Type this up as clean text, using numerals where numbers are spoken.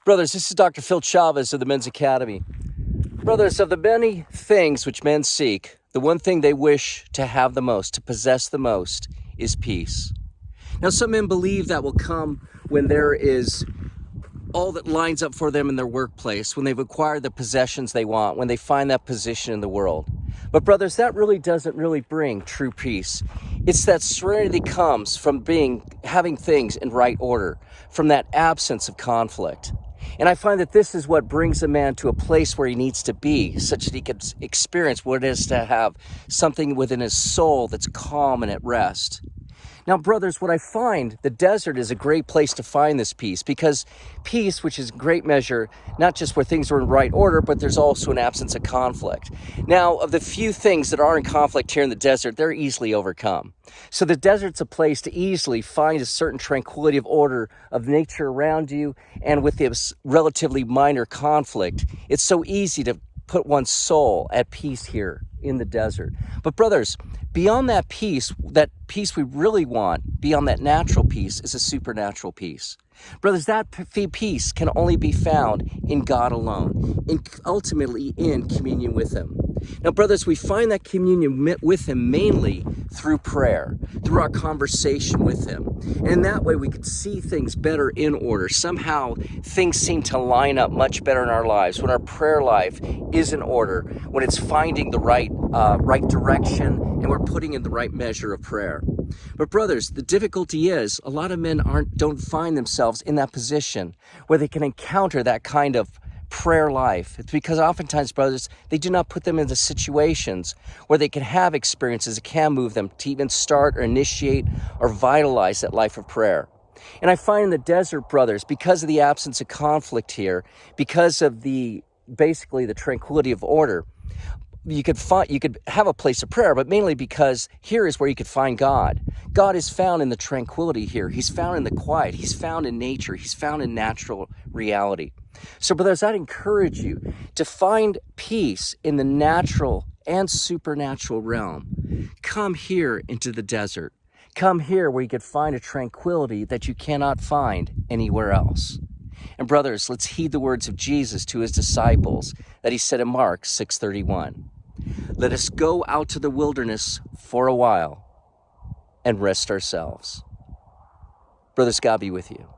Brothers, this is Dr. Phil Chavez of the Men's Academy. Brothers, of the many things which men seek, the one thing they wish to have the most, to possess the most, is peace. Now, some men believe that will come when there is all that lines up for them in their workplace, when they've acquired the possessions they want, when they find that position in the world. But brothers, that really doesn't bring true peace. It's that serenity comes from having things in right order, from that absence of conflict. And I find that this is what brings a man to a place where he needs to be, such that he can experience what it is to have something within his soul that's calm and at rest. Now, brothers, what I find, the desert is a great place to find this peace, because peace, which is great measure, not just where things are in right order, but there's also an absence of conflict. Now, of the few things that are in conflict here in the desert, they're easily overcome. So the desert's a place to easily find a certain tranquility of order of nature around you, and with this relatively minor conflict, it's so easy to put one's soul at peace here in the desert. But brothers, beyond that peace we really want, beyond that natural peace, is a supernatural peace. Brothers, that peace can only be found in God alone, and ultimately in communion with Him. Now, brothers, we find that communion with Him mainly through prayer, through our conversation with Him. And in that way, we could see things better in order. Somehow, things seem to line up much better in our lives when our prayer life is in order, when it's finding the right direction, and we're putting in the right measure of prayer. But brothers, the difficulty is a lot of men don't find themselves in that position where they can encounter that kind of prayer life. It's because oftentimes, brothers, they do not put them into situations where they can have experiences that can move them to even start or initiate or vitalize that life of prayer. And I find in the desert, brothers, because of the absence of conflict here, because of basically the tranquility of order, you could have a place of prayer, but mainly because here is where you could find God. God is found in the tranquility here. He's found in the quiet. He's found in nature. He's found in natural reality. So, brothers, I'd encourage you to find peace in the natural and supernatural realm. Come here into the desert. Come here where you could find a tranquility that you cannot find anywhere else. And brothers, let's heed the words of Jesus to His disciples that He said in Mark 6:31. Let us go out to the wilderness for a while and rest ourselves. Brothers, God be with you.